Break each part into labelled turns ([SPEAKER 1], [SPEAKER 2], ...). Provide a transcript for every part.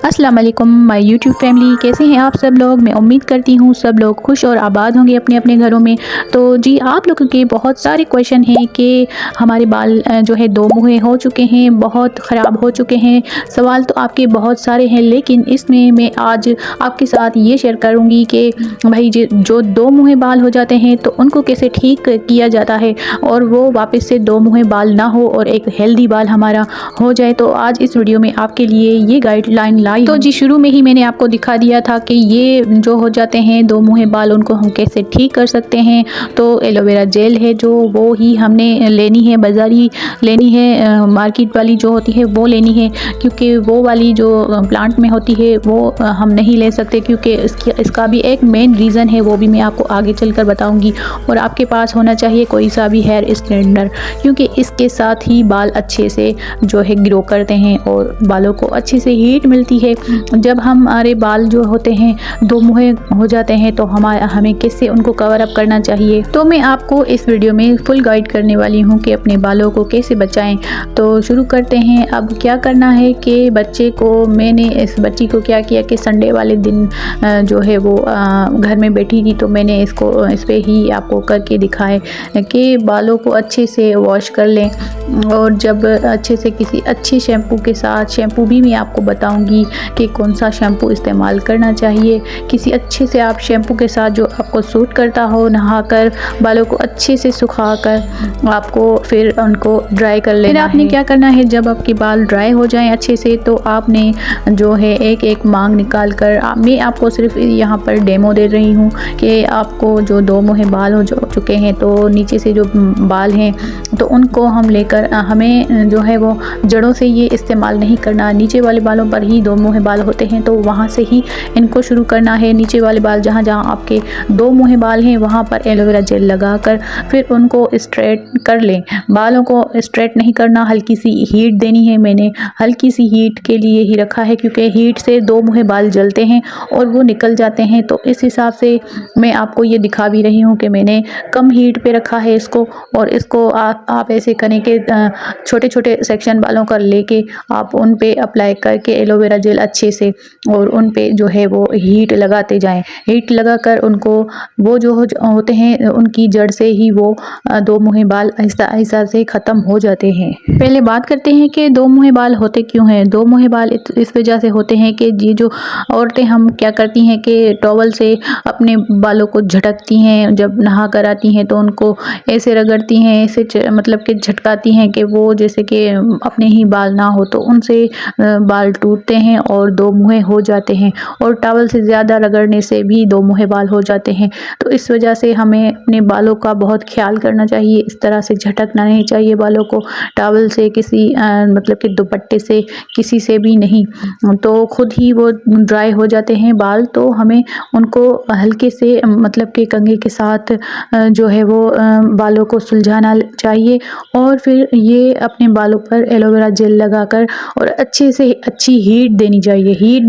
[SPEAKER 1] अस्सलाम वालेकुम my YouTube family, कैसे हैं आप सब लोग। मैं उम्मीद करती हूँ सब लोग खुश और आबाद होंगे अपने अपने घरों में। तो जी, आप लोगों के बहुत सारे क्वेश्चन हैं कि हमारे बाल जो है दो मुँहे हो चुके हैं, बहुत ख़राब हो चुके हैं। सवाल तो आपके बहुत सारे हैं, लेकिन इसमें मैं आज आपके साथ ये शेयर करूँगी कि भाई जो दो मुँहे बाल हो जाते हैं तो उनको कैसे ठीक किया जाता है और वो वापस से दो मुँहे बाल ना हो और एक हेल्दी बाल हमारा हो जाए। तो आज इस वीडियो में आपके लिए ये गाइडलाइन लाई। तो जी, शुरू में ही मैंने आपको दिखा दिया था कि ये जो हो जाते हैं दो मुँहे बाल, उनको हम कैसे ठीक कर सकते हैं। तो एलोवेरा जेल है जो, वो ही हमने लेनी है, बाज़ारी लेनी है, मार्केट वाली जो होती है वो लेनी है, क्योंकि वो वाली जो प्लांट में होती है वो हम नहीं ले सकते, क्योंकि इसका भी एक मेन रीज़न है, वो भी मैं आपको आगे चलकर बताऊंगी। और आपके पास होना चाहिए कोई सा भी हेयर स्ट्रेटनर, क्योंकि इसके साथ ही बाल अच्छे से जो है ग्रो करते हैं और बालों को अच्छे से हीट मिलती है। जब हमारे बाल जो होते हैं दो मुँहे हो जाते हैं तो हमें कैसे उनको कवर अप करना चाहिए, तो मैं आपको इस वीडियो में फुल गाइड करने वाली हूँ कि अपने बालों को कैसे बचाएं। तो शुरू करते हैं। अब क्या करना है कि मैंने इस बच्ची को क्या किया कि संडे वाले दिन जो है वो घर में बैठी थी, तो मैंने इस पे ही आपको करके दिखाए कि बालों को अच्छे से वॉश कर लें। और जब अच्छे से किसी अच्छे शैम्पू के साथ, शैम्पू भी मैं आपको बताऊंगी कि कौन सा शैम्पू इस्तेमाल करना चाहिए, किसी अच्छे से आप शैम्पू के साथ जो आपको सूट करता हो, नहाकर बालों को अच्छे से सुखाकर आपको फिर उनको ड्राई कर लेना है। आपने क्या करना है, जब आपके बाल ड्राई हो जाएं अच्छे से, तो आपने जो है एक एक मांग निकाल कर, मैं आपको सिर्फ यहाँ पर डेमो दे रही हूँ कि आपको जो दो मुँहे बाल हो चुके हैं, तो नीचे से जो बाल हैं तो उनको हम लेकर, हमें जो है वो जड़ों से ये इस्तेमाल नहीं करना। नीचे वाले बालों पर ही दो मुँहे बाल होते हैं, तो वहाँ से ही इनको शुरू करना है। नीचे वाले बाल, जहाँ जहाँ आपके दो मुँहे बाल हैं, वहाँ पर एलोवेरा जेल लगाकर फिर उनको स्ट्रेट कर लें। बालों को स्ट्रेट नहीं करना, हल्की सी हीट देनी है। मैंने हल्की सी हीट के लिए ही रखा है, क्योंकि हीट से दो मुँहे बाल जलते हैं और वो निकल जाते हैं। तो इस हिसाब से मैं आपको ये दिखा भी रही हूँ कि मैंने कम हीट पे रखा है इसको। और इसको आप ऐसे करें कि छोटे छोटे सेक्शन बालों का लेके आप उन पे अप्लाई करके एलोवेरा जेल अच्छे से, और उन पे जो है वो हीट लगाते जाएं। हीट लगाकर उनको, वो जो होते हैं उनकी जड़ से ही वो दो मुँहे बाल आहिस्ता आहिस्ता से ख़त्म हो जाते हैं। पहले बात करते हैं कि दो मुँहे बाल होते क्यों हैं। दो मुँहे बाल इस वजह से होते हैं कि ये जो औरतें हम क्या करती हैं कि टॉवल से अपने बालों को झटकती हैं, जब नहा कर आती हैं तो उनको ऐसे रगड़ती हैं, ऐसे मतलब कि झटकाती हैं कि वो जैसे कि अपने ही बाल ना हो, तो उनसे बाल टूटते हैं और दो मुँहे हो जाते हैं। और टॉवल से ज़्यादा रगड़ने से भी दो मुँहे बाल हो जाते हैं। तो इस वजह से हमें अपने बालों का बहुत ख्याल करना चाहिए। इस तरह से झटकना नहीं चाहिए बालों को, टॉवल से, किसी मतलब कि दुपट्टे से, किसी से भी नहीं, तो खुद ही वो ड्राई हो जाते हैं बाल। तो हमें उनको हल्के से मतलब कि कंघी के साथ जो है वो बालों को सुलझाना चाहिए। और फिर ये अपने बालों पर एलोवेरा जेल लगाकर और अच्छे से अच्छी हीट देनी चाहिए। हीट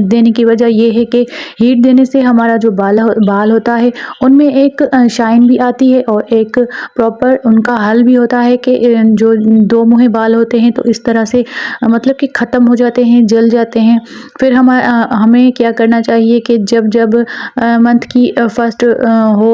[SPEAKER 1] देने की वजह ये है कि हीट देने से हमारा जो बाल होता है उनमें एक शाइन भी आती है और एक प्रॉपर उनका हल भी होता है कि जो दो मुँहे बाल होते हैं तो इस तरह से मतलब कि ख़त्म हो जाते हैं, जल जाते हैं। फिर हमें क्या करना चाहिए कि जब मंथ की फर्स्ट हो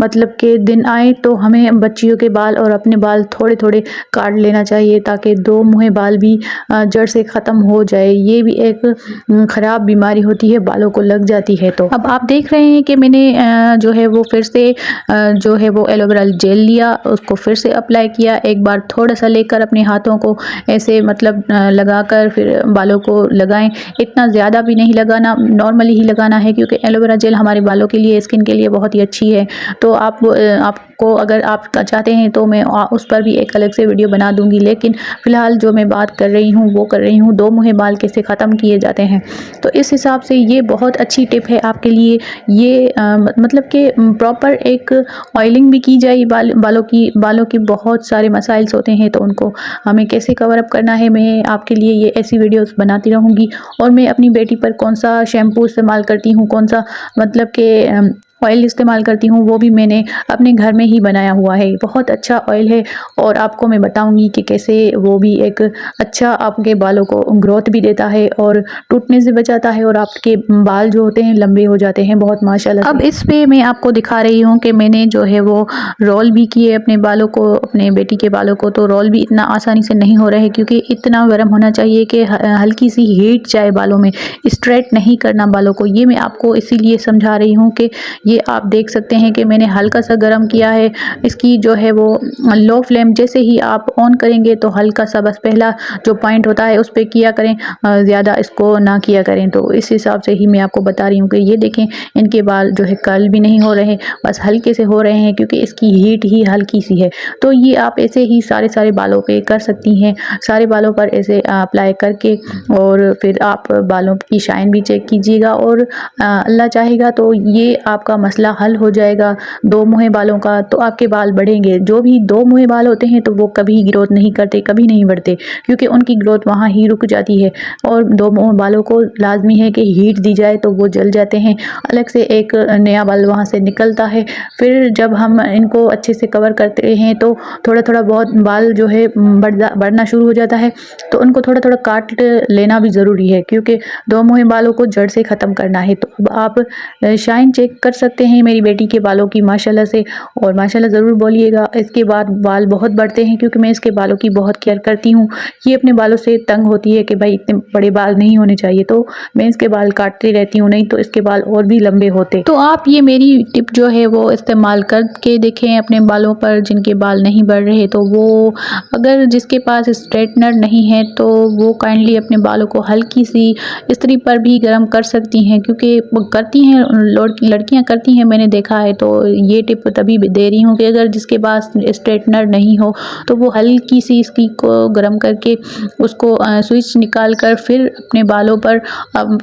[SPEAKER 1] मतलब के दिन आए, तो हमें बच्चियों के बाल और अपने बाल थोड़े थोड़े काट लेना चाहिए, ताकि दो मुँहे बाल भी जड़ से ख़त्म हो जाए। ये भी एक ख़राब बीमारी होती है, बालों को लग जाती है। तो अब आप देख रहे हैं कि मैंने जो है वो फिर से जो है वो एलोवेरा जेल लिया, उसको फिर से अप्लाई किया। एक बार थोड़ा सा लेकर अपने हाथों को ऐसे मतलब लगाकर फिर बालों को लगाएं। इतना ज़्यादा भी नहीं लगाना, नॉर्मली ही लगाना है, क्योंकि एलोवेरा जेल हमारे बालों के लिए, स्किन के लिए बहुत ही अच्छी है। तो आपको अगर आप चाहते हैं तो मैं उस पर भी एक अलग से वीडियो बना दूंगी, लेकिन फ़िलहाल जो मैं बात कर रही हूँ वो कर रही हूँ दो मुँहे बाल कैसे ख़त्म किए जाते हैं। तो इस हिसाब से ये बहुत अच्छी टिप है आपके लिए। ये मतलब कि प्रॉपर एक ऑयलिंग भी की जाए बालों की बहुत सारे मसाइल्स होते हैं, तो उनको हमें कैसे कवर अप करना है, मैं आपके लिए ये ऐसी वीडियोस बनाती रहूँगी। और मैं अपनी बेटी पर कौन सा शैम्पू इस्तेमाल करती हूँ, कौन सा मतलब कि ऑयल इस्तेमाल करती हूँ वो भी मैंने अपने घर में ही बनाया हुआ है। बहुत अच्छा ऑयल है और आपको मैं बताऊँगी कि कैसे वो भी एक अच्छा आपके बालों को ग्रोथ भी देता है और टूटने से बचाता है और आपके बाल जो होते हैं लंबे हो जाते हैं बहुत माशाल्लाह से। अब इस पे मैं आपको दिखा रही हूँ कि मैंने जो है वो रोल भी किए अपने बालों को, अपने बेटी के बालों को। तो रोल भी इतना आसानी से नहीं हो रहा है क्योंकि इतना गर्म होना चाहिए कि हल्की सी हीट जाए बालों में, स्ट्रेट नहीं करना बालों को। ये मैं आपको इसीलिए समझा रही हूँ कि ये आप देख सकते हैं कि मैंने हल्का सा गर्म किया है। इसकी जो है वो लो फ्लेम जैसे ही आप ऑन करेंगे तो हल्का सा बस पहला जो पॉइंट होता है उस पर किया करें, ज़्यादा इसको ना किया करें। तो इस हिसाब से ही मैं आपको बता रही हूँ कि ये देखें इनके बाल जो है कर्ल भी नहीं हो रहे, बस हल्के से हो रहे हैं क्योंकि इसकी हीट ही हल्की सी है। तो ये आप ऐसे ही सारे बालों पे कर सकती हैं, सारे बालों पर ऐसे अप्लाई करके और फिर आप बालों की शाइन भी चेक कीजिएगा और अल्लाह चाहेगा तो ये आपका मसला हल हो जाएगा दो मुँहे बालों का। तो आपके बाल बढ़ेंगे। जो भी दो मुँहे बाल होते हैं तो वो कभी ग्रोथ नहीं करते, कभी नहीं बढ़ते क्योंकि उनकी ग्रोथ वहाँ ही रुक जाती है और दो मुँहे बालों को लाजमी है कि हीट दी जाए तो वो जल जाते हैं, अलग से एक नया बाल वहाँ से निकलता है। फिर जब हम इनको अच्छे से कवर करते हैं तो थोड़ा बहुत बाल जो है बढ़ना शुरू हो जाता है। तो उनको थोड़ा काट लेना भी ज़रूरी है क्योंकि दो मुँहे बालों को जड़ से ख़त्म करना है। तो अब आप शाइन चेक कर सकते हैं मेरी बेटी के बालों की माशाल्लाह से, और माशाल्लाह ज़रूर बोलिएगा। इसके बाद बाल बहुत बढ़ते हैं क्योंकि मैं इसके बालों की बहुत केयर करती हूँ। ये अपने बालों से तंग होती है कि भाई इतने बड़े बाल नहीं होने चाहिए, तो मैं इसके बाल काटती रहती हूँ, नहीं तो इसके बाल और भी लंबे होते। तो आप ये मेरी टिप जो है वो इस्तेमाल करके देखें अपने बालों पर जिनके बाल नहीं बढ़ रहे। तो वो अगर जिसके पास स्ट्रेटनर नहीं है तो वो काइंडली अपने बालों को हल्की सी इस्त्री पर भी गर्म कर सकती हैं क्योंकि करती हैं लड़कियां करती हैं, मैंने देखा है। तो ये टिप तभी दे रही हूँ कि अगर जिसके पास स्ट्रेटनर नहीं हो तो वो हल्की सी इसकी को गर्म करके उसको स्विच निकाल कर फिर अपने बालों पर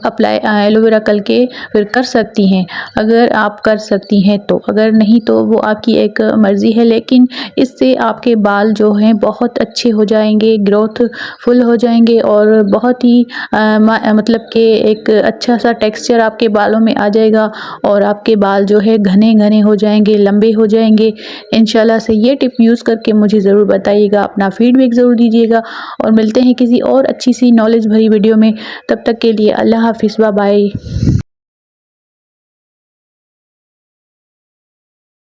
[SPEAKER 1] अप्लाई एलोवेरा करके फिर कर सकती हैं, अगर आप कर सकती हैं तो। अगर नहीं तो वो आपकी एक मर्ज़ी है, लेकिन इससे आपके बाल जो हैं बहुत अच्छे हो जाएंगे, ग्रोथ फुल हो जाएंगे और बहुत ही मतलब कि एक अच्छा सा टेक्सचर आपके बालों में आ जाएगा और आपके बाल जो है घने घने हो जाएंगे, लंबे हो जाएंगे इंशाल्लाह से। ये टिप यूज़ करके मुझे ज़रूर बताइएगा, अपना फीडबैक ज़रूर दीजिएगा और मिलते हैं किसी और अच्छी सी नॉलेज भरी वीडियो में। तब तक के लिए अल्लाह हाफिज़, बाय बाय।